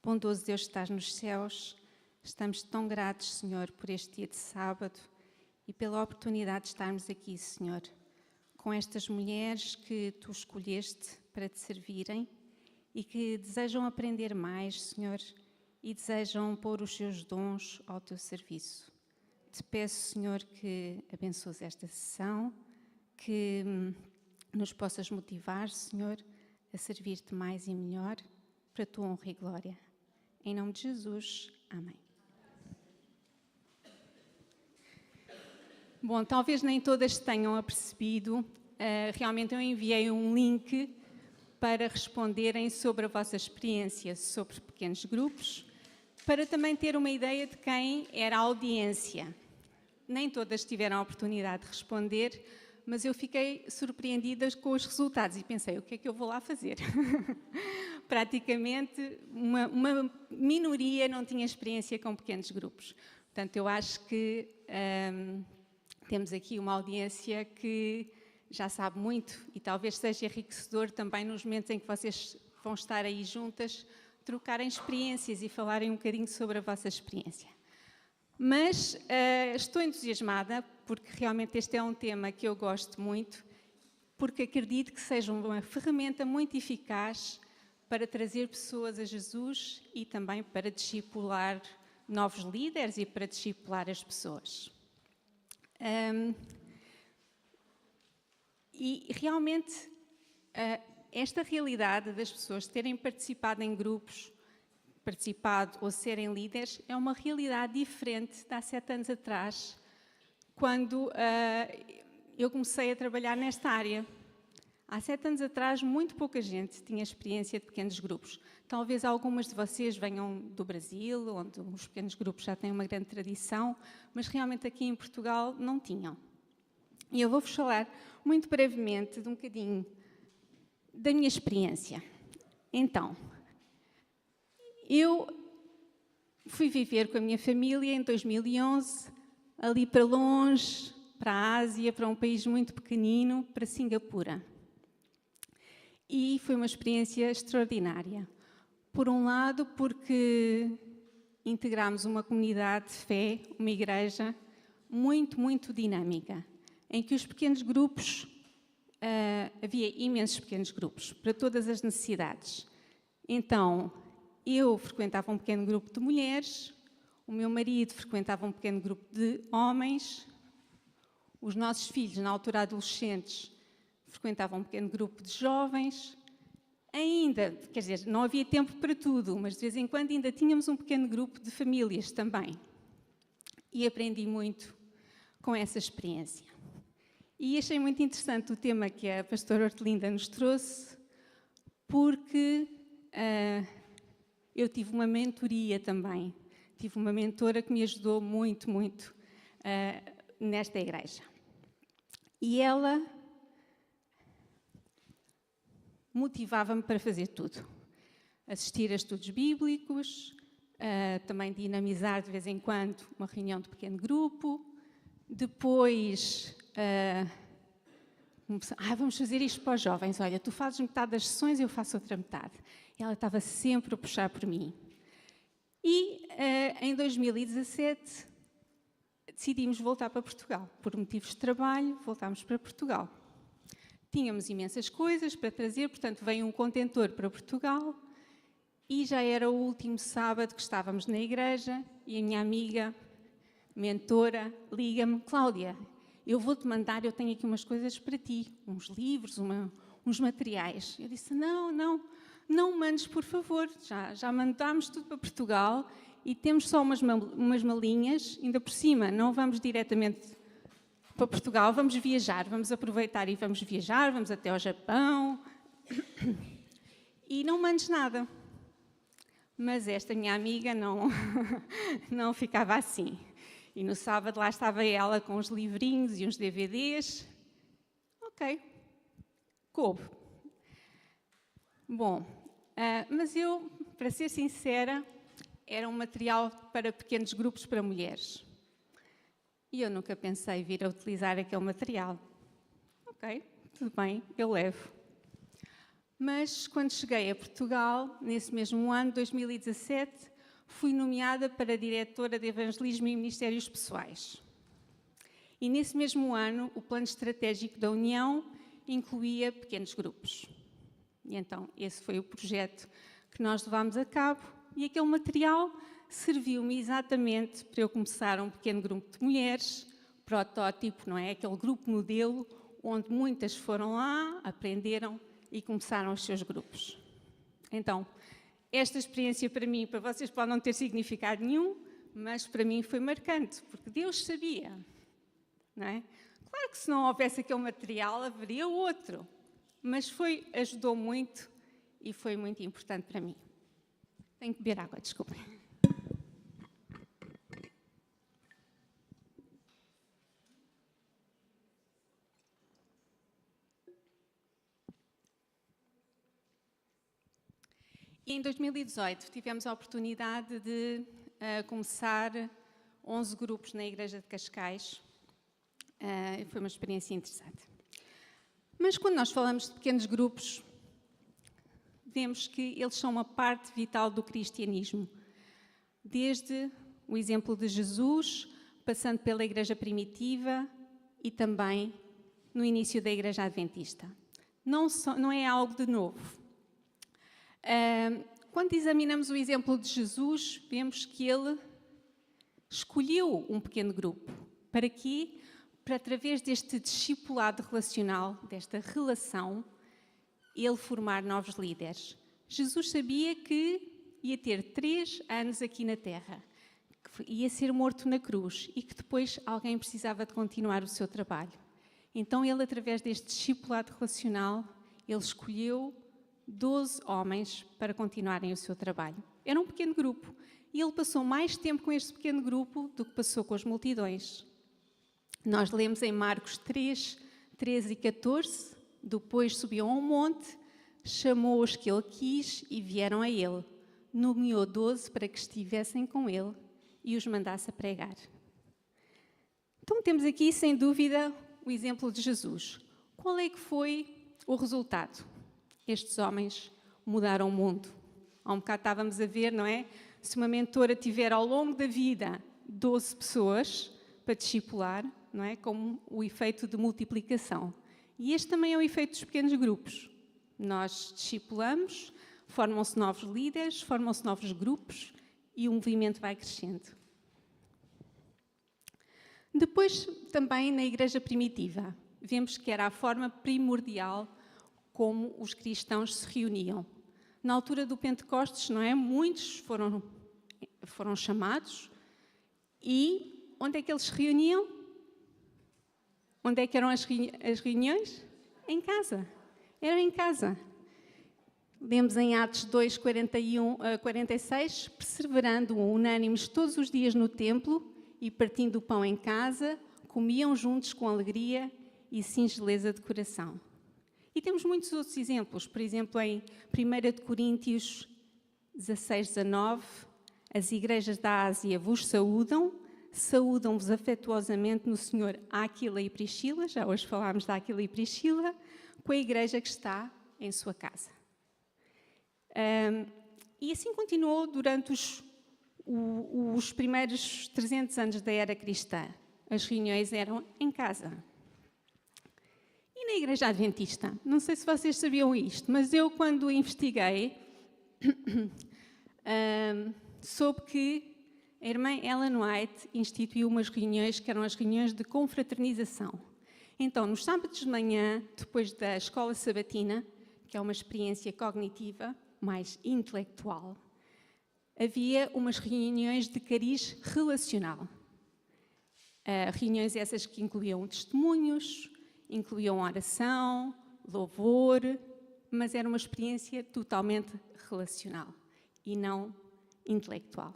Bondoso Deus que estás nos céus, estamos tão gratos, Senhor, por este dia de sábado e pela oportunidade de estarmos aqui, Senhor, com estas mulheres que Tu escolheste para Te servirem e que desejam aprender mais, Senhor, e desejam pôr os seus dons ao Teu serviço. Te peço, Senhor, que abençoes esta sessão, que nos possas motivar, Senhor, a servir-Te mais e melhor para a Tua honra e glória. Em nome de Jesus, amém. Bom, talvez nem todas tenham apercebido, realmente eu enviei um link para responderem sobre a vossa experiência sobre pequenos grupos, para também ter uma ideia de quem era a audiência. Nem todas tiveram a oportunidade de responder, mas eu fiquei surpreendida com os resultados e pensei, o que é que eu vou lá fazer? Praticamente uma minoria não tinha experiência com pequenos grupos. Portanto, eu acho que temos aqui uma audiência que já sabe muito e talvez seja enriquecedor também nos momentos em que vocês vão estar aí juntas, trocarem experiências e falarem um bocadinho sobre a vossa experiência. Mas estou entusiasmada porque realmente este é um tema que eu gosto muito, porque acredito que seja uma ferramenta muito eficaz para trazer pessoas a Jesus e também para discipular novos líderes e para discipular as pessoas. E realmente esta realidade das pessoas terem participado em grupos, participado ou serem líderes, é uma realidade diferente de há 7 anos atrás, quando eu comecei a trabalhar nesta área. Há 7 anos atrás, muito pouca gente tinha experiência de pequenos grupos. Talvez algumas de vocês venham do Brasil, onde os pequenos grupos já têm uma grande tradição, mas realmente aqui em Portugal não tinham. E eu vou-vos falar muito brevemente de um bocadinho da minha experiência. Então, eu fui viver com a minha família em 2011, ali para longe, para a Ásia, para um país muito pequenino, para Singapura. E foi uma experiência extraordinária. Por um lado, porque integramos uma comunidade de fé, uma igreja, muito, muito dinâmica, em que os pequenos grupos, havia imensos pequenos grupos, para todas as necessidades. Então, eu frequentava um pequeno grupo de mulheres, o meu marido frequentava um pequeno grupo de homens, os nossos filhos, na altura adolescentes, frequentavam um pequeno grupo de jovens. Ainda, quer dizer, não havia tempo para tudo, mas de vez em quando ainda tínhamos um pequeno grupo de famílias também. E aprendi muito com essa experiência. E achei muito interessante o tema que a pastora Hortelinda nos trouxe, porque eu tive uma mentoria também. Tive uma mentora que me ajudou muito, muito nesta igreja. E ela motivava-me para fazer tudo. Assistir a estudos bíblicos, também dinamizar de vez em quando uma reunião de pequeno grupo. Depois, vamos fazer isto para os jovens. Olha, tu fazes metade das sessões e eu faço outra metade. E ela estava sempre a puxar por mim. E em 2017 decidimos voltar para Portugal. Por motivos de trabalho, voltámos para Portugal. Tínhamos imensas coisas para trazer, portanto veio um contentor para Portugal e já era o último sábado que estávamos na igreja e a minha amiga, mentora, liga-me: Cláudia, eu vou-te mandar, eu tenho aqui umas coisas para ti, uns livros, uns materiais. Eu disse: não mandes, por favor, já mandámos tudo para Portugal e temos só umas malinhas, ainda por cima, não vamos diretamente para Portugal, vamos viajar, vamos aproveitar e vamos viajar, vamos até ao Japão e não mandes nada. Mas esta minha amiga não ficava assim. E no sábado lá estava ela com uns livrinhos e uns DVDs. Ok, coube. Bom, mas eu, para ser sincera, era um material para pequenos grupos para mulheres. E eu nunca pensei vir a utilizar aquele material. Ok, tudo bem, eu levo. Mas, quando cheguei a Portugal, nesse mesmo ano, 2017, fui nomeada para diretora de Evangelismo e Ministérios Pessoais. E nesse mesmo ano, o plano estratégico da União incluía pequenos grupos. E então, esse foi o projeto que nós levámos a cabo, e aquele material serviu-me exatamente para eu começar um pequeno grupo de mulheres, protótipo, não é? Aquele grupo modelo, onde muitas foram lá, aprenderam e começaram os seus grupos. Então, esta experiência para mim, para vocês pode não ter significado nenhum, mas para mim foi marcante, porque Deus sabia, não é? Claro que se não houvesse aquele material, haveria outro, mas ajudou muito e foi muito importante para mim. Tenho que beber água, desculpem. E em 2018 tivemos a oportunidade de começar 11 grupos na Igreja de Cascais. Foi uma experiência interessante. Mas quando nós falamos de pequenos grupos, vemos que eles são uma parte vital do cristianismo. Desde o exemplo de Jesus, passando pela Igreja primitiva e também no início da Igreja Adventista. Não é algo de novo. Quando examinamos o exemplo de Jesus, vemos que ele escolheu um pequeno grupo. Para quê? Para, através deste discipulado relacional, desta relação, ele formar novos líderes. Jesus sabia que ia ter 3 anos aqui na Terra, que ia ser morto na cruz e que depois alguém precisava de continuar o seu trabalho. Então ele, através deste discipulado relacional, ele escolheu 12 homens para continuarem o seu trabalho. Era um pequeno grupo e ele passou mais tempo com este pequeno grupo do que passou com as multidões. Nós lemos em Marcos 3, 13 e 14, depois subiu a um monte, chamou os que ele quis e vieram a ele. Nomeou 12 para que estivessem com ele e os mandasse a pregar. Então temos aqui, sem dúvida, o exemplo de Jesus. Qual é que foi o resultado? Estes homens mudaram o mundo. Há um bocado estávamos a ver, não é? Se uma mentora tiver ao longo da vida 12 pessoas para discipular, não é? Como o efeito de multiplicação. E este também é o efeito dos pequenos grupos. Nós discipulamos, formam-se novos líderes, formam-se novos grupos e o movimento vai crescendo. Depois, também na Igreja primitiva, vemos que era a forma primordial como os cristãos se reuniam. Na altura do Pentecostes, não é? Muitos foram chamados e onde é que eles se reuniam? Onde é que eram as reuniões? Em casa. Eram em casa. Lemos em Atos 2, 41 a 46, perseverando unânimes todos os dias no templo e partindo o pão em casa, comiam juntos com alegria e singeleza de coração. E temos muitos outros exemplos, por exemplo, em 1 Coríntios 16, 19, as igrejas da Ásia vos saúdam-vos afetuosamente no Senhor Áquila e Priscila, já hoje falámos da Áquila e Priscila, com a igreja que está em sua casa. E assim continuou durante os primeiros 300 anos da era cristã. As reuniões eram em casa. E na Igreja Adventista? Não sei se vocês sabiam isto, mas eu, quando investiguei, soube que a irmã Ellen White instituiu umas reuniões que eram as reuniões de confraternização. Então, nos sábados de manhã, depois da escola sabatina, que é uma experiência cognitiva, mais intelectual, havia umas reuniões de cariz relacional. Reuniões essas que incluíam testemunhos, incluíam oração, louvor, mas era uma experiência totalmente relacional e não intelectual.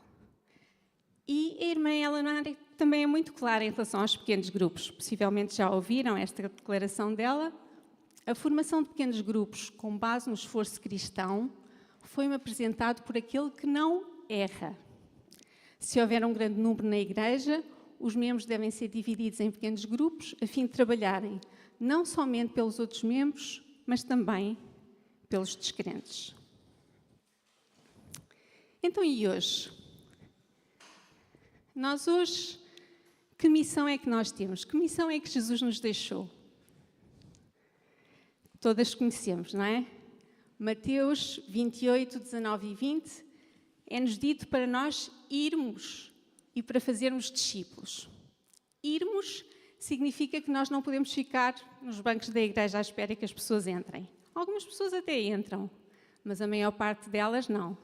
E a irmã Ellen também é muito clara em relação aos pequenos grupos. Possivelmente já ouviram esta declaração dela. A formação de pequenos grupos com base no esforço cristão foi-me apresentado por aquele que não erra. Se houver um grande número na igreja, os membros devem ser divididos em pequenos grupos a fim de trabalharem não somente pelos outros membros, mas também pelos descrentes. Então, e hoje? Nós hoje, que missão é que nós temos? Que missão é que Jesus nos deixou? Todas conhecemos, não é? Mateus 28, 19 e 20, é-nos dito para nós irmos e para fazermos discípulos. Irmos significa que nós não podemos ficar nos bancos da igreja à espera que as pessoas entrem. Algumas pessoas até entram, mas a maior parte delas não.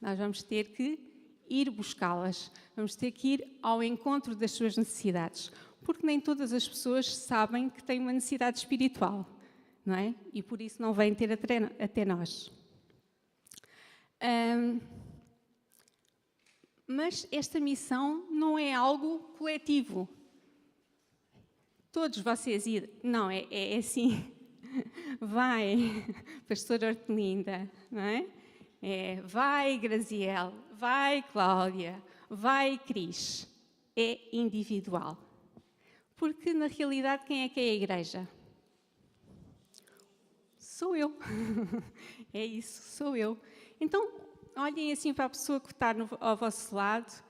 Nós vamos ter que ir buscá-las, vamos ter que ir ao encontro das suas necessidades, porque nem todas as pessoas sabem que têm uma necessidade espiritual, não é? E por isso não vêm ter até nós. Mas esta missão não é algo coletivo. Todos vocês irem. Não, é assim. Vai, pastora Hortelinda, não é? Vai, Graziel, vai, Cláudia, vai, Cris. É individual. Porque, na realidade, quem é que é a igreja? Sou eu. É isso, sou eu. Então, olhem assim para a pessoa que está ao vosso lado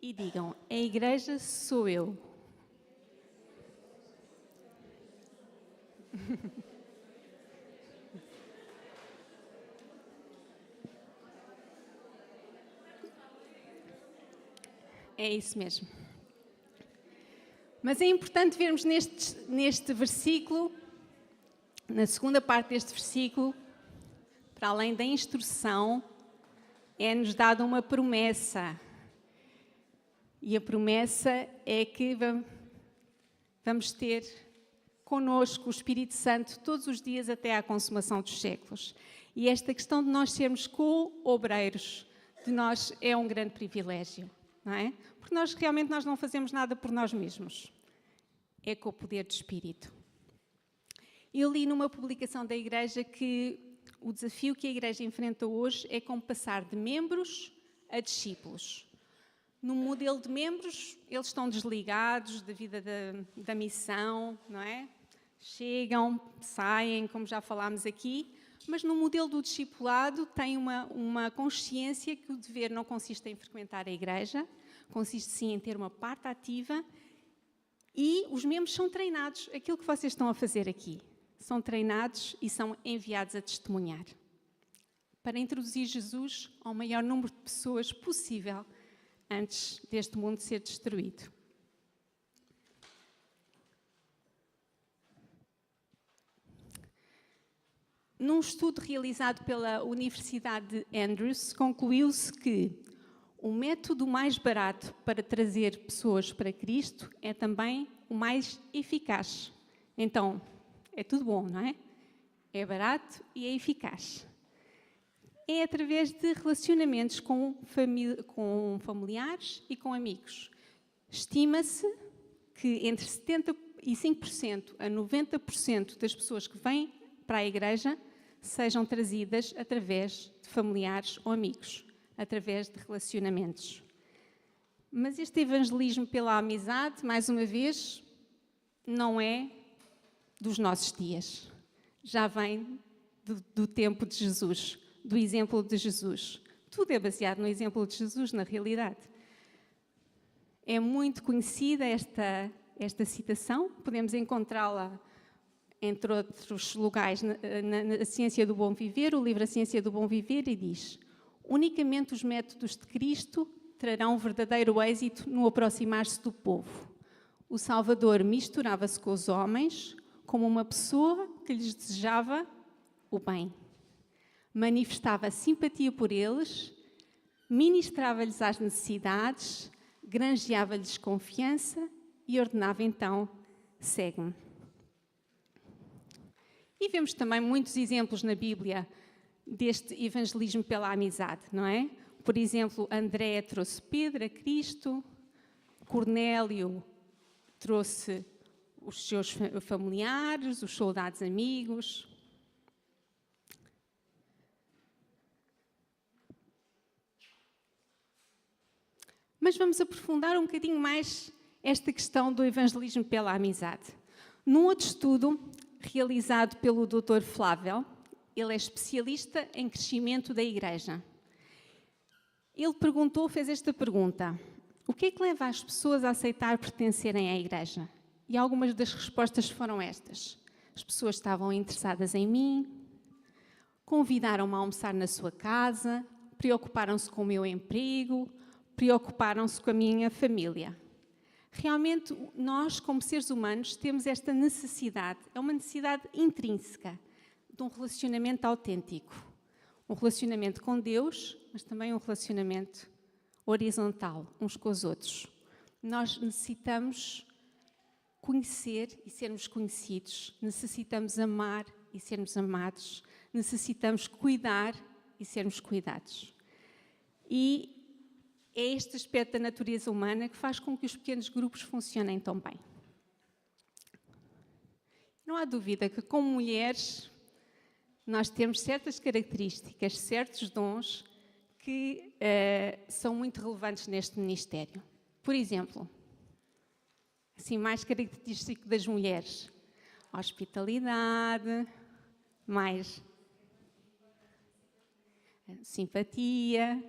e digam: a igreja sou eu. É isso mesmo. Mas é importante vermos neste versículo, na segunda parte deste versículo, para além da instrução, é-nos dada uma promessa. E a promessa é que vamos ter connosco o Espírito Santo todos os dias até à consumação dos séculos. E esta questão de nós sermos co-obreiros de nós é um grande privilégio, não é? Porque nós não fazemos nada por nós mesmos. É com o poder do Espírito. Eu li numa publicação da Igreja que o desafio que a Igreja enfrenta hoje é como passar de membros a discípulos. No modelo de membros, eles estão desligados da vida da missão, não é? Chegam, saem, como já falámos aqui, mas no modelo do discipulado tem uma consciência que o dever não consiste em frequentar a Igreja, consiste sim em ter uma parte ativa e os membros são treinados. Aquilo que vocês estão a fazer aqui. São treinados e são enviados a testemunhar para introduzir Jesus ao maior número de pessoas possível antes deste mundo ser destruído. Num estudo realizado pela Universidade de Andrews, concluiu-se que o método mais barato para trazer pessoas para Cristo é também o mais eficaz. Então, é tudo bom, não é? É barato e é eficaz. É através de relacionamentos com familiares e com amigos. Estima-se que entre 75% a 90% das pessoas que vêm para a igreja sejam trazidas através de familiares ou amigos, através de relacionamentos. Mas este evangelismo pela amizade, mais uma vez, não é dos nossos dias. Já vem do tempo de Jesus, do exemplo de Jesus. Tudo é baseado no exemplo de Jesus, na realidade. É muito conhecida esta citação, podemos encontrá-la, entre outros lugares, na Ciência do Bom Viver, o livro A Ciência do Bom Viver, e diz: unicamente os métodos de Cristo trarão verdadeiro êxito no aproximar-se do povo. O Salvador misturava-se com os homens como uma pessoa que lhes desejava o bem. Manifestava simpatia por eles, ministrava-lhes às necessidades, granjeava-lhes confiança e ordenava então: segue-me. E vemos também muitos exemplos na Bíblia deste evangelismo pela amizade, não é? Por exemplo, André trouxe Pedro a Cristo, Cornélio trouxe os seus familiares, os soldados amigos. Mas vamos aprofundar um bocadinho mais esta questão do evangelismo pela amizade. Num outro estudo realizado pelo Dr. Flavel, ele é especialista em crescimento da igreja. Ele fez esta pergunta: o que é que leva as pessoas a aceitar pertencerem à igreja? E algumas das respostas foram estas: as pessoas estavam interessadas em mim, convidaram-me a almoçar na sua casa, preocuparam-se com o meu emprego, preocuparam-se com a minha família. Realmente, nós, como seres humanos, temos esta necessidade, é uma necessidade intrínseca, de um relacionamento autêntico. Um relacionamento com Deus, mas também um relacionamento horizontal, uns com os outros. Nós necessitamos conhecer e sermos conhecidos, necessitamos amar e sermos amados, necessitamos cuidar e sermos cuidados. E é este aspecto da natureza humana que faz com que os pequenos grupos funcionem tão bem. Não há dúvida que, como mulheres, nós temos certas características, certos dons que são muito relevantes neste ministério. Por exemplo, assim, mais característico das mulheres: hospitalidade, mais simpatia,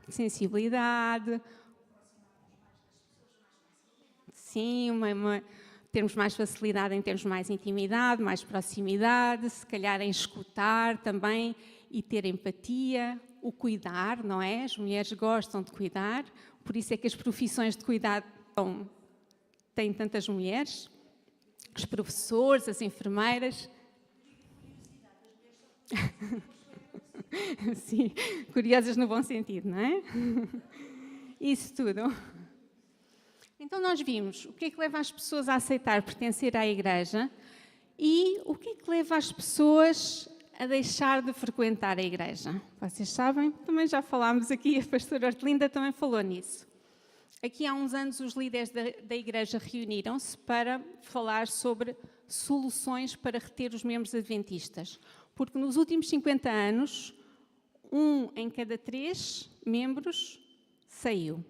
sensibilidade, sim, termos mais facilidade em termos mais intimidade, mais proximidade, se calhar em escutar também e ter empatia, o cuidar, não é? As mulheres gostam de cuidar, por isso é que as profissões de cuidado têm tantas mulheres, os professores, as enfermeiras. Sim, curiosas no bom sentido, não é? Isso tudo. Então nós vimos o que é que leva as pessoas a aceitar pertencer à igreja e o que é que leva as pessoas a deixar de frequentar a igreja. Vocês sabem, também já falámos aqui, a pastora Hortelinda também falou nisso. Aqui há uns anos os líderes da igreja reuniram-se para falar sobre soluções para reter os membros adventistas. Porque nos últimos 50 anos, 1 em cada 3 membros saiu.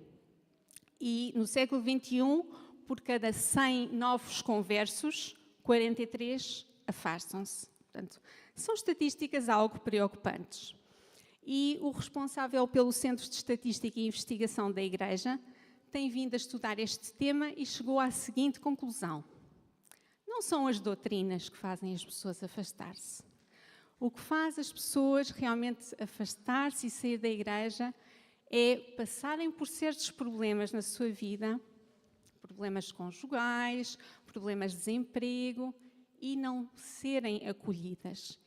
E no século XXI, por cada 100 novos conversos, 43 afastam-se. Portanto, são estatísticas algo preocupantes. E o responsável pelo Centro de Estatística e Investigação da Igreja tem vindo a estudar este tema e chegou à seguinte conclusão: não são as doutrinas que fazem as pessoas afastar-se. O que faz as pessoas realmente afastar-se e sair da igreja é passarem por certos problemas na sua vida, problemas conjugais, problemas de desemprego, e não serem acolhidas,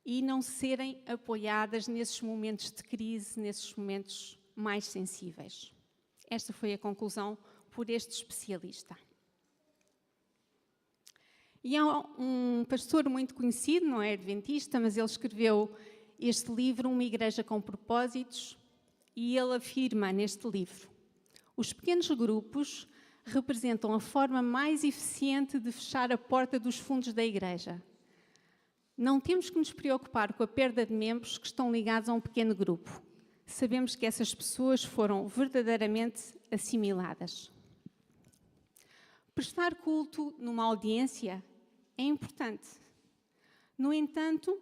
e não serem apoiadas nesses momentos de crise, nesses momentos mais sensíveis. Esta foi a conclusão por este especialista. E há um pastor muito conhecido, não é adventista, mas ele escreveu este livro, Uma Igreja com Propósitos, e ele afirma neste livro: os pequenos grupos representam a forma mais eficiente de fechar a porta dos fundos da igreja. Não temos que nos preocupar com a perda de membros que estão ligados a um pequeno grupo. Sabemos que essas pessoas foram verdadeiramente assimiladas. Prestar culto numa audiência é importante. No entanto,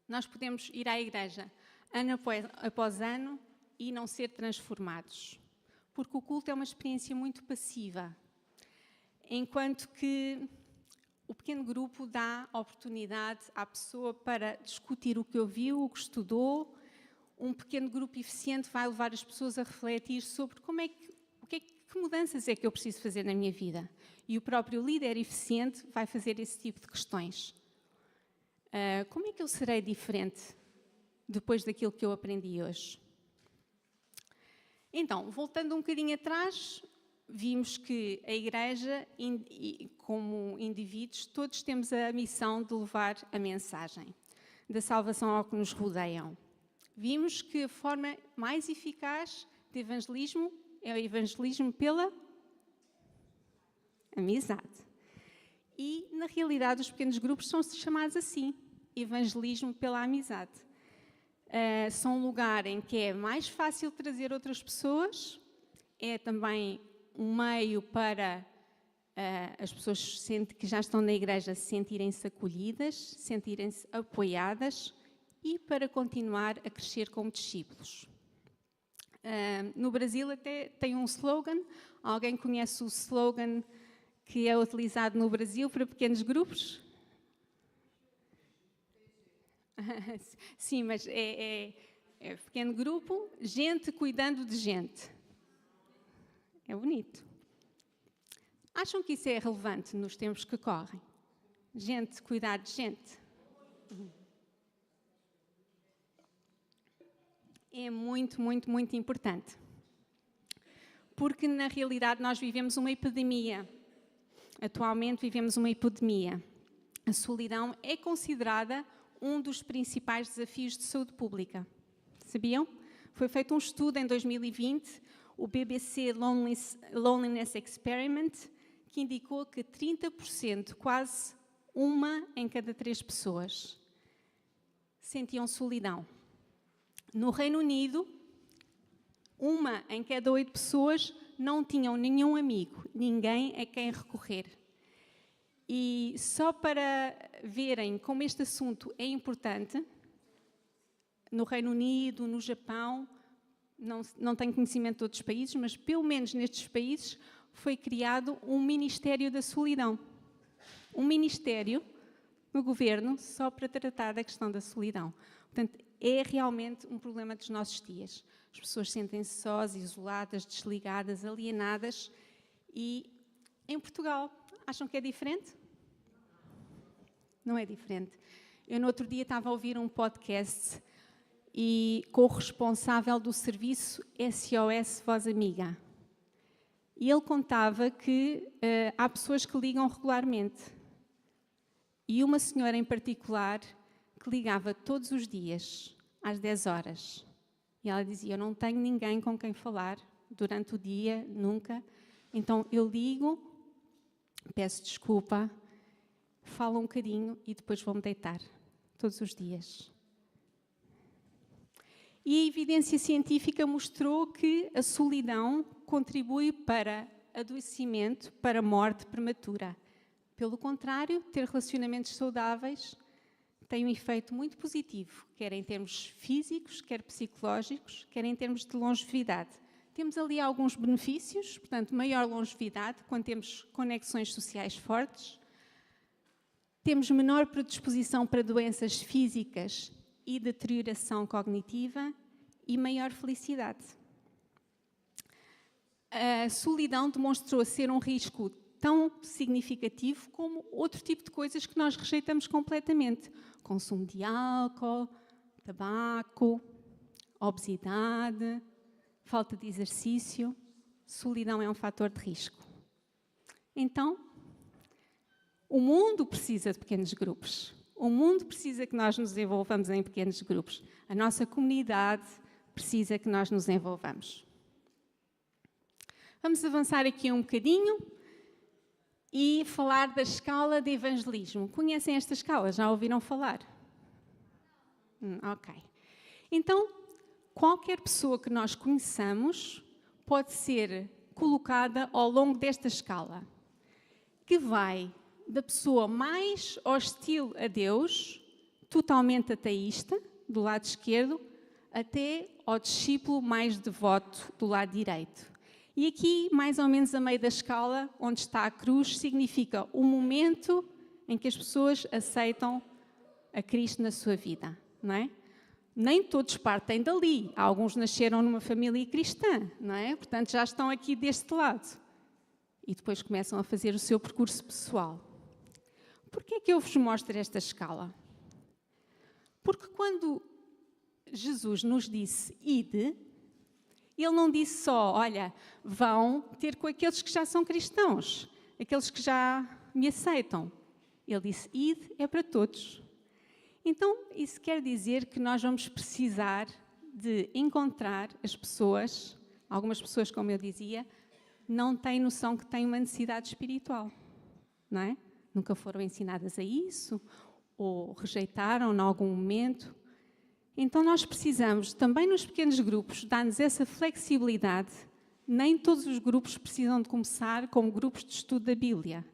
nós podemos ir à igreja ano após ano e não ser transformados, porque o culto é uma experiência muito passiva, enquanto que o pequeno grupo dá oportunidade à pessoa para discutir o que ouviu, o que estudou. Um pequeno grupo eficiente vai levar as pessoas a refletir sobre que mudanças é que eu preciso fazer na minha vida. E o próprio líder eficiente vai fazer esse tipo de questões. Como é que eu serei diferente depois daquilo que eu aprendi hoje? Então, voltando um bocadinho atrás, vimos que a Igreja, como indivíduos, todos temos a missão de levar a mensagem da salvação ao que nos rodeiam. Vimos que a forma mais eficaz de evangelismo é o evangelismo pela amizade. E, na realidade, os pequenos grupos são chamados assim, evangelismo pela amizade. São um lugar em que é mais fácil trazer outras pessoas, é também um meio para as pessoas que já estão na igreja sentirem-se acolhidas, sentirem-se apoiadas e para continuar a crescer como discípulos. No Brasil até tem um slogan. Alguém conhece o slogan que é utilizado no Brasil para pequenos grupos? Sim, mas é pequeno grupo, gente cuidando de gente. É bonito. Acham que isso é relevante nos tempos que correm? Gente cuidar de gente? É muito, muito, muito importante. Porque, na realidade, nós vivemos uma epidemia. Atualmente vivemos uma epidemia. A solidão é considerada um dos principais desafios de saúde pública. Sabiam? Foi feito um estudo em 2020, o BBC Loneliness Experiment, que indicou que 30%, quase uma em cada 3 pessoas, sentiam solidão. No Reino Unido, uma em cada 8 pessoas não tinham nenhum amigo, ninguém a quem recorrer. E só para verem como este assunto é importante, no Reino Unido, no Japão, não tenho conhecimento de outros países, mas pelo menos nestes países foi criado um Ministério da Solidão. Um ministério no governo só para tratar da questão da solidão. Portanto, é realmente um problema dos nossos dias. As pessoas sentem-se sós, isoladas, desligadas, alienadas. E em Portugal, acham que é diferente? Não é diferente. Eu no outro dia estava a ouvir um podcast e com o responsável do serviço SOS Voz Amiga. E ele contava que há pessoas que ligam regularmente. E uma senhora em particular que ligava todos os dias, às 10 horas. E ela dizia, eu não tenho ninguém com quem falar durante o dia, nunca. Então eu ligo, peço desculpa, falo um bocadinho e depois vou-me deitar, todos os dias. E a evidência científica mostrou que a solidão contribui para adoecimento, para morte prematura. Pelo contrário, ter relacionamentos saudáveis tem um efeito muito positivo, quer em termos físicos, quer psicológicos, quer em termos de longevidade. Temos ali alguns benefícios, portanto, maior longevidade, quando temos conexões sociais fortes. Temos menor predisposição para doenças físicas e deterioração cognitiva e maior felicidade. A solidão demonstrou ser um risco tão significativo como outro tipo de coisas que nós rejeitamos completamente. Consumo de álcool, tabaco, obesidade, falta de exercício. Solidão é um fator de risco. Então, o mundo precisa de pequenos grupos. O mundo precisa que nós nos envolvamos em pequenos grupos. A nossa comunidade precisa que nós nos envolvamos. Vamos avançar aqui um bocadinho e falar da escala de evangelismo. Conhecem esta escala? Já ouviram falar? Ok. Então, qualquer pessoa que nós conheçamos pode ser colocada ao longo desta escala, que vai da pessoa mais hostil a Deus, totalmente ateísta, do lado esquerdo, até ao discípulo mais devoto, do lado direito. E aqui, mais ou menos a meio da escala, onde está a cruz, significa o momento em que as pessoas aceitam a Cristo na sua vida, não é? Nem todos partem dali. Alguns nasceram numa família cristã, não é? Portanto, já estão aqui deste lado. E depois começam a fazer o seu percurso pessoal. Porquê é que eu vos mostro esta escala? Porque quando Jesus nos disse ide, ele não disse só, olha, vão ter com aqueles que já são cristãos, aqueles que já me aceitam. Ele disse, ide é para todos. Então, isso quer dizer que nós vamos precisar de encontrar as pessoas, algumas pessoas, como eu dizia, não têm noção que têm uma necessidade espiritual, não é? Nunca foram ensinadas a isso, ou rejeitaram em algum momento. Então nós precisamos, também nos pequenos grupos, dar-nos essa flexibilidade nem todos os grupos precisam de começar como grupos de estudo da Bíblia.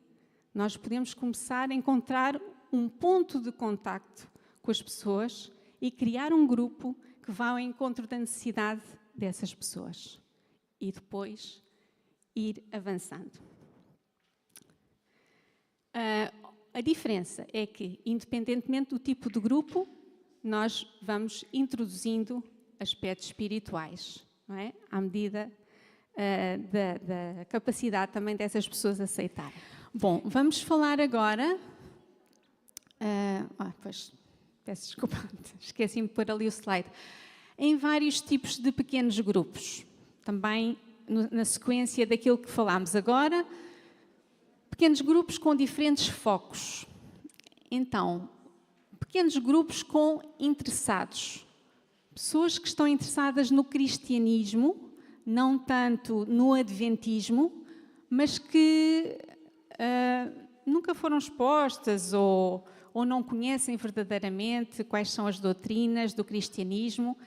Nós podemos começar a encontrar um ponto de contacto com as pessoas e criar um grupo que vá ao encontro da necessidade dessas pessoas. E depois ir avançando. A diferença é que, independentemente do tipo de grupo, nós vamos introduzindo aspectos espirituais, não é? À medida da capacidade também dessas pessoas aceitarem. Bom, vamos falar agora... pois, peço desculpa, esqueci-me de pôr ali o slide. Em vários tipos de pequenos grupos. Também na sequência daquilo que falámos agora, pequenos grupos com diferentes focos. Então, pequenos grupos com interessados. Pessoas que estão interessadas no cristianismo, não tanto no adventismo, mas que nunca foram expostas ou não conhecem verdadeiramente quais são as doutrinas do cristianismo.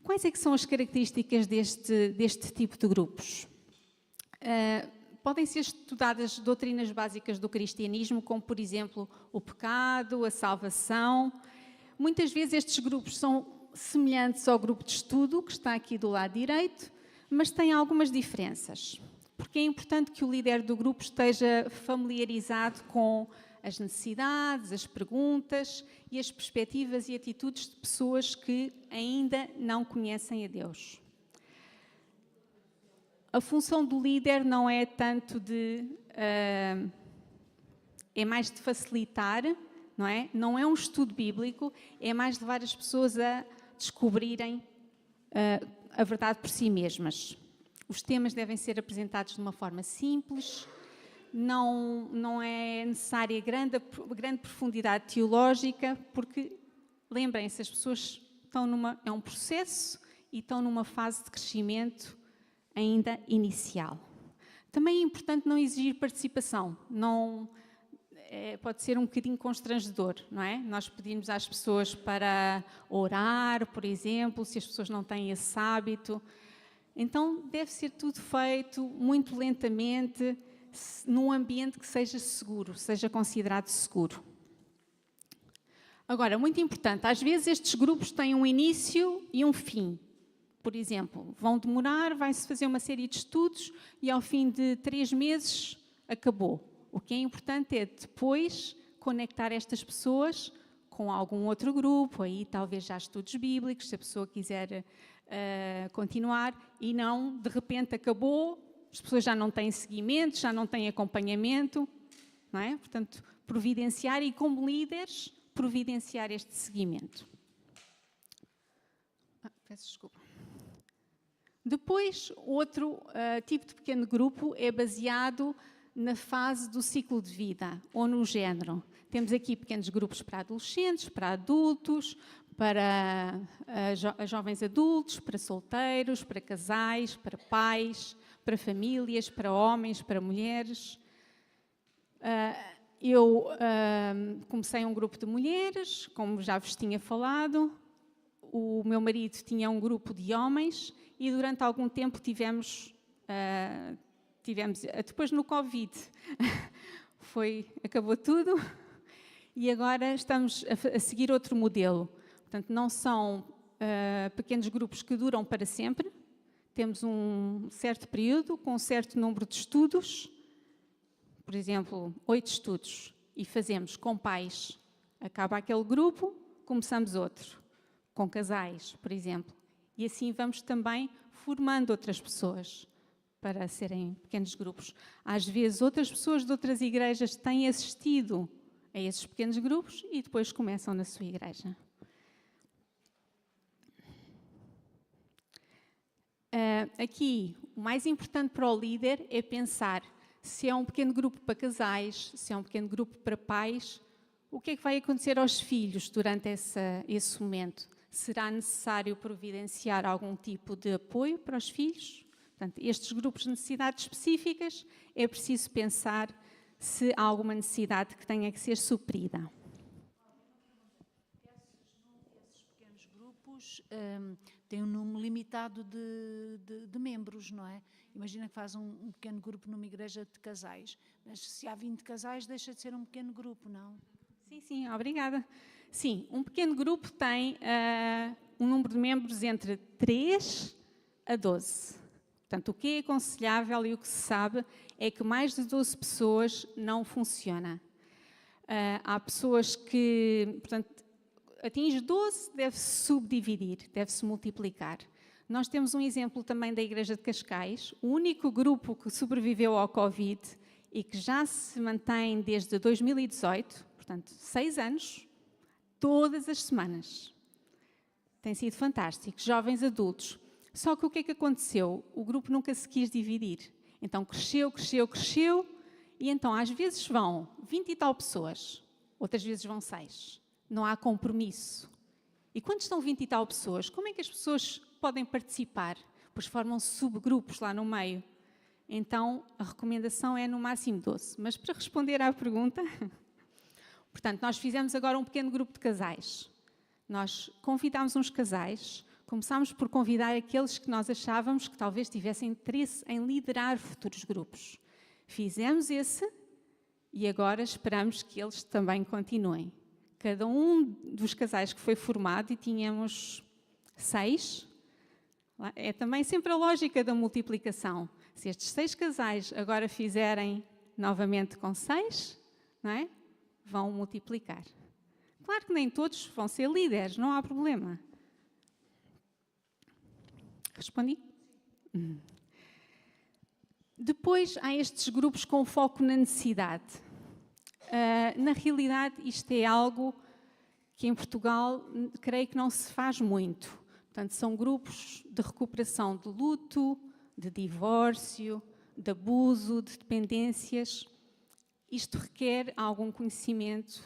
Quais é que são as características deste tipo de grupos? Podem ser estudadas doutrinas básicas do cristianismo, como, por exemplo, o pecado, a salvação. Muitas vezes estes grupos são semelhantes ao grupo de estudo, que está aqui do lado direito, mas têm algumas diferenças. Porque é importante que o líder do grupo esteja familiarizado com as necessidades, as perguntas e as perspectivas e atitudes de pessoas que ainda não conhecem a Deus. A função do líder não é tanto é mais de facilitar, não é? Não é um estudo bíblico, é mais levar as pessoas a descobrirem a verdade por si mesmas. Os temas devem ser apresentados de uma forma simples, não é necessária grande profundidade teológica, porque, lembrem-se, as pessoas estão é um processo e estão numa fase de crescimento ainda inicial. Também é importante não exigir participação. Pode ser um bocadinho constrangedor, não é? Nós pedimos às pessoas para orar, por exemplo, se as pessoas não têm esse hábito. Então, deve ser tudo feito muito lentamente, num ambiente que seja seguro, seja considerado seguro. Agora, muito importante, às vezes estes grupos têm um início e um fim. Por exemplo, vão demorar, vai-se fazer uma série de estudos e ao fim de 3 meses acabou. O que é importante é depois conectar estas pessoas com algum outro grupo, aí talvez já estudos bíblicos, se a pessoa quiser continuar, e não, de repente acabou, as pessoas já não têm seguimento, já não têm acompanhamento, não é? Portanto, providenciar e, como líderes, providenciar este seguimento. Peço desculpa. Depois, outro tipo de pequeno grupo é baseado na fase do ciclo de vida, ou no género. Temos aqui pequenos grupos para adolescentes, para adultos, para jovens adultos, para solteiros, para casais, para pais, para famílias, para homens, para mulheres. Eu comecei um grupo de mulheres, como já vos tinha falado. O meu marido tinha um grupo de homens e durante algum tempo tivemos depois no Covid, acabou tudo e agora estamos a seguir outro modelo. Portanto, não são pequenos grupos que duram para sempre, temos um certo período com um certo número de estudos, por exemplo, 8 estudos, e fazemos com pais, acaba aquele grupo, começamos outro, com casais, por exemplo, e assim vamos também formando outras pessoas para serem pequenos grupos. Às vezes, outras pessoas de outras igrejas têm assistido a esses pequenos grupos e depois começam na sua igreja. Aqui, o mais importante para o líder é pensar se é um pequeno grupo para casais, se é um pequeno grupo para pais, o que é que vai acontecer aos filhos durante esse momento? Será necessário providenciar algum tipo de apoio para os filhos? Portanto, estes grupos de necessidades específicas, é preciso pensar se há alguma necessidade que tenha que ser suprida. Esses pequenos grupos grupos têm um número limitado de membros, não é? Imagina que faz um pequeno grupo numa igreja de casais, mas se há 20 casais deixa de ser um pequeno grupo, não? Sim, obrigada. Sim, um pequeno grupo tem um número de membros entre 3 a 12. Portanto, o que é aconselhável e o que se sabe é que mais de 12 pessoas não funciona. Há pessoas que, portanto, atinge 12, deve-se subdividir, deve-se multiplicar. Nós temos um exemplo também da Igreja de Cascais, o único grupo que sobreviveu ao Covid e que já se mantém desde 2018, portanto, 6 anos, todas as semanas. Tem sido fantástico, jovens adultos. Só que o que é que aconteceu? O grupo nunca se quis dividir. Então cresceu, e então às vezes vão 20 e tal pessoas, outras vezes vão 6. Não há compromisso. E quando estão 20 e tal pessoas, como é que as pessoas podem participar? Pois formam subgrupos lá no meio. Então a recomendação é no máximo 12. Mas para responder à pergunta, portanto, nós fizemos agora um pequeno grupo de casais. Nós convidámos uns casais. Começámos por convidar aqueles que nós achávamos que talvez tivessem interesse em liderar futuros grupos. Fizemos esse e agora esperamos que eles também continuem. Cada um dos casais que foi formado, e tínhamos 6, é também sempre a lógica da multiplicação. Se estes 6 casais agora fizerem novamente com 6, não é? Vão multiplicar. Claro que nem todos vão ser líderes, não há problema. Respondi? Depois há estes grupos com foco na necessidade. Na realidade, isto é algo que em Portugal creio que não se faz muito. Portanto, são grupos de recuperação de luto, de divórcio, de abuso, de dependências. Isto requer algum conhecimento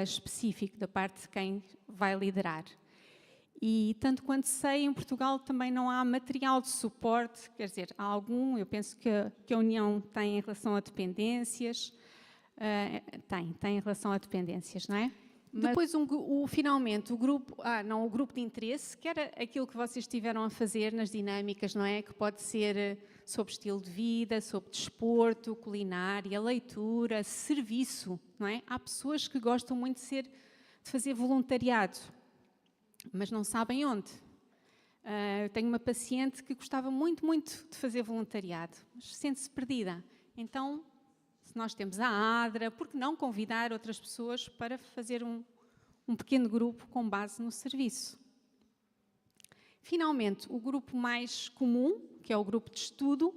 específico da parte de quem vai liderar. E, tanto quanto sei, em Portugal também não há material de suporte, quer dizer, há algum, eu penso que a União tem em relação a dependências, tem em relação a dependências, não é? Mas depois, finalmente, o grupo de interesse, que era aquilo que vocês estiveram a fazer nas dinâmicas, não é? Que pode ser sobre estilo de vida, sobre desporto, culinária, leitura, serviço, não é? Há pessoas que gostam muito de fazer voluntariado, mas não sabem onde. Eu tenho uma paciente que gostava muito, muito de fazer voluntariado, mas sente-se perdida. Então, se nós temos a ADRA, por que não convidar outras pessoas para fazer um pequeno grupo com base no serviço? Finalmente, o grupo mais comum, que é o grupo de estudo,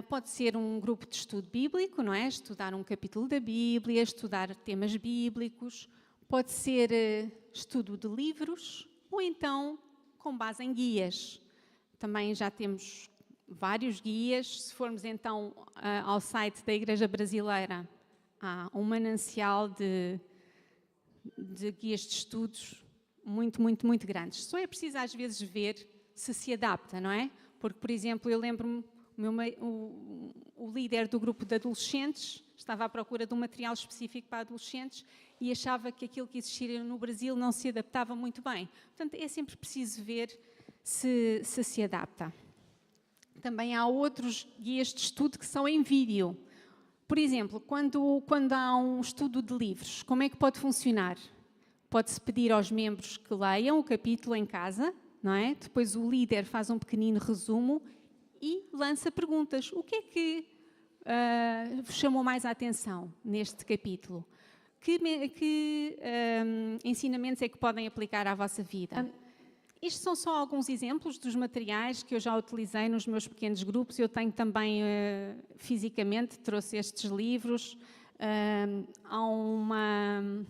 pode ser um grupo de estudo bíblico, não é? Estudar um capítulo da Bíblia, estudar temas bíblicos. Pode ser estudo de livros ou então com base em guias. Também já temos vários guias. Se formos então ao site da Igreja Brasileira, há um manancial de guias de estudos muito, muito, muito grandes. Só é preciso às vezes ver se adapta, não é? Porque, por exemplo, eu lembro-me, o líder do grupo de adolescentes estava à procura de um material específico para adolescentes e achava que aquilo que existia no Brasil não se adaptava muito bem. Portanto, é sempre preciso ver se adapta. Também há outros guias de estudo que são em vídeo. Por exemplo, quando há um estudo de livros, como é que pode funcionar? Pode-se pedir aos membros que leiam o capítulo em casa, não é? Depois o líder faz um pequenino resumo e lança perguntas. O que é que vos chamou mais a atenção neste capítulo? Que ensinamentos é que podem aplicar à vossa vida? Estes são só alguns exemplos dos materiais que eu já utilizei nos meus pequenos grupos. Eu tenho também, fisicamente, trouxe estes livros. Há uma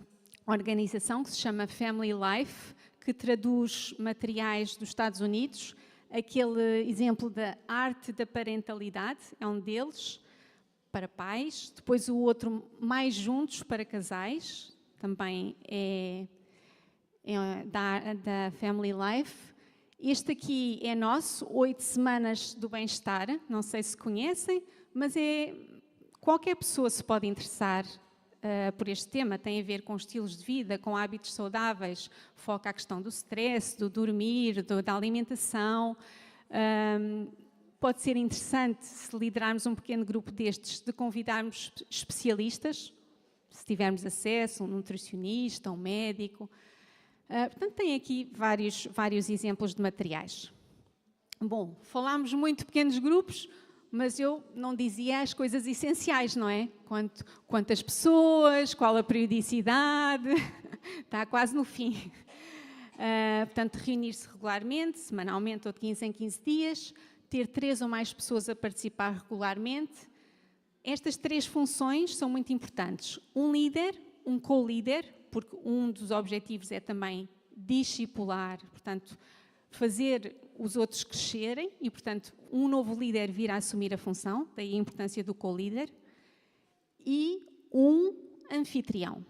organização que se chama Family Life, que traduz materiais dos Estados Unidos. Aquele exemplo da arte da parentalidade é um deles, para pais. Depois o outro, Mais Juntos, para casais, também é da Family Life. Este aqui é nosso, 8 semanas do bem-estar. Não sei se conhecem, mas qualquer pessoa se pode interessar por este tema tem a ver com estilos de vida, com hábitos saudáveis, foca a questão do stress, do dormir, da alimentação. Pode ser interessante, se liderarmos um pequeno grupo destes, de convidarmos especialistas, se tivermos acesso, um nutricionista, um médico. Portanto, tem aqui vários exemplos de materiais. Bom, falámos muito de pequenos grupos, mas eu não dizia as coisas essenciais, não é? Quantas pessoas, qual a periodicidade, está quase no fim. Portanto, reunir-se regularmente, semanalmente ou de 15 em 15 dias, ter 3 ou mais pessoas a participar regularmente. Estas 3 funções são muito importantes. Um líder, um co-líder, porque um dos objetivos é também discipular, portanto, fazer os outros crescerem e, portanto, um novo líder vir a assumir a função, daí a importância do co-líder, e um anfitrião.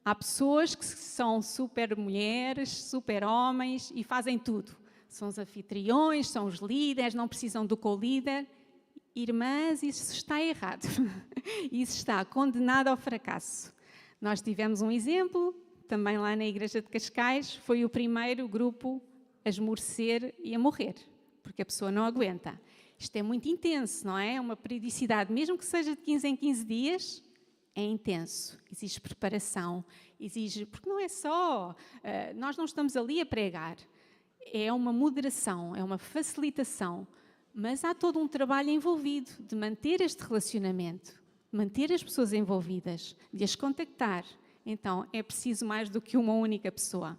Há pessoas que são super mulheres, super homens e fazem tudo. São os anfitriões, são os líderes, não precisam do co-líder. Irmãs, isso está errado. Isso está condenado ao fracasso. Nós tivemos um exemplo, também lá na Igreja de Cascais, foi o primeiro grupo a esmorecer e a morrer, porque a pessoa não aguenta. Isto é muito intenso, não é? Uma periodicidade, mesmo que seja de 15 em 15 dias, é intenso. Exige preparação, porque não é só, nós não estamos ali a pregar. É uma moderação, é uma facilitação, mas há todo um trabalho envolvido de manter este relacionamento, manter as pessoas envolvidas, de as contactar. Então, é preciso mais do que uma única pessoa.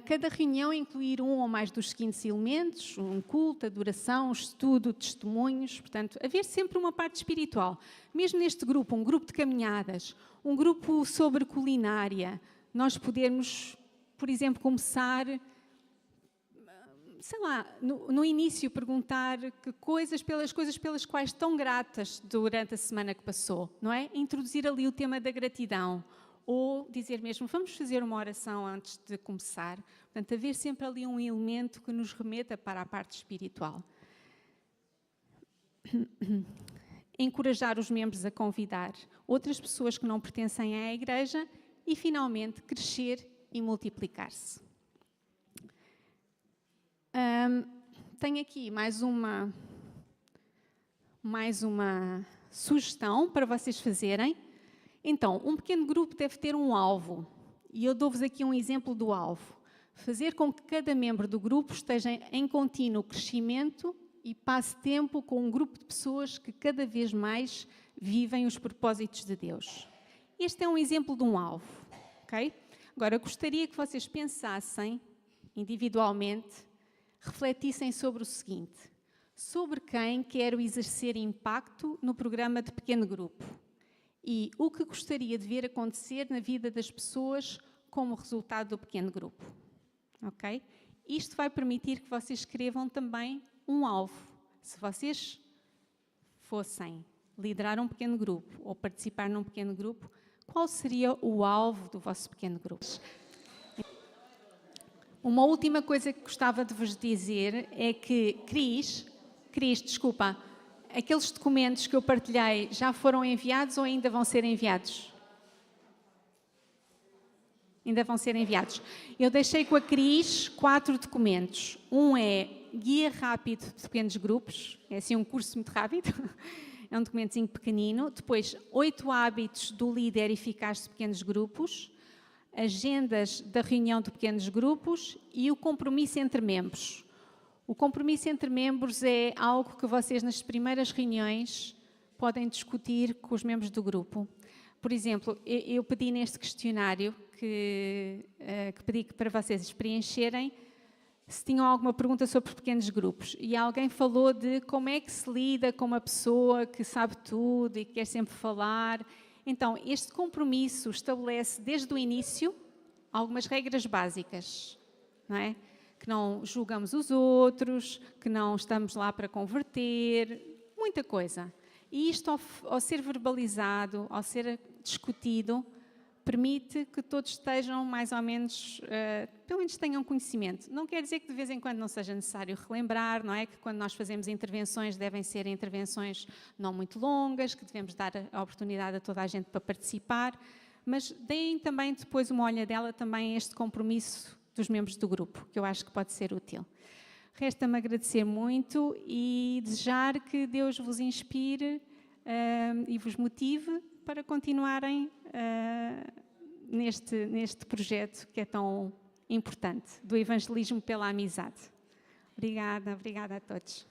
Cada reunião incluir um ou mais dos seguintes elementos: um culto, adoração, estudo, testemunhos. Portanto, haver sempre uma parte espiritual. Mesmo neste grupo, um grupo de caminhadas, um grupo sobre culinária, nós podermos, por exemplo, começar, sei lá, no início perguntar pelas coisas pelas quais estão gratas durante a semana que passou, não é? Introduzir ali o tema da gratidão. Ou dizer mesmo, vamos fazer uma oração antes de começar. Portanto, haver sempre ali um elemento que nos remeta para a parte espiritual. Encorajar os membros a convidar outras pessoas que não pertencem à igreja e, finalmente, crescer e multiplicar-se. Tenho aqui mais uma sugestão para vocês fazerem. Então, um pequeno grupo deve ter um alvo, e eu dou-vos aqui um exemplo do alvo. Fazer com que cada membro do grupo esteja em contínuo crescimento e passe tempo com um grupo de pessoas que cada vez mais vivem os propósitos de Deus. Este é um exemplo de um alvo, ok? Agora, gostaria que vocês pensassem individualmente, refletissem sobre o seguinte: sobre quem quero exercer impacto no programa de pequeno grupo? E o que gostaria de ver acontecer na vida das pessoas como resultado do pequeno grupo. Ok? Isto vai permitir que vocês escrevam também um alvo. Se vocês fossem liderar um pequeno grupo ou participar num pequeno grupo, qual seria o alvo do vosso pequeno grupo? Uma última coisa que gostava de vos dizer é que Cris, desculpa, aqueles documentos que eu partilhei já foram enviados ou ainda vão ser enviados? Ainda vão ser enviados. Eu deixei com a Cris 4 documentos. Um é Guia Rápido de Pequenos Grupos, é assim um curso muito rápido, é um documentozinho pequenino. Depois, 8 hábitos do líder eficaz de pequenos grupos, agendas da reunião de pequenos grupos e o compromisso entre membros. O compromisso entre membros é algo que vocês, nas primeiras reuniões, podem discutir com os membros do grupo. Por exemplo, eu pedi neste questionário que pedi para vocês preencherem se tinham alguma pergunta sobre pequenos grupos. E alguém falou de como é que se lida com uma pessoa que sabe tudo e que quer sempre falar. Então, este compromisso estabelece desde o início algumas regras básicas, não é? Que não julgamos os outros, que não estamos lá para converter, muita coisa. E isto, ao ser verbalizado, ao ser discutido, permite que todos estejam mais ou menos, pelo menos tenham conhecimento. Não quer dizer que de vez em quando não seja necessário relembrar, não é? Que quando nós fazemos intervenções devem ser intervenções não muito longas, que devemos dar a oportunidade a toda a gente para participar, mas deem também depois uma olhadela também a este compromisso dos membros do grupo, que eu acho que pode ser útil. Resta-me agradecer muito e desejar que Deus vos inspire e vos motive para continuarem neste projeto que é tão importante, do evangelismo pela amizade. Obrigada a todos.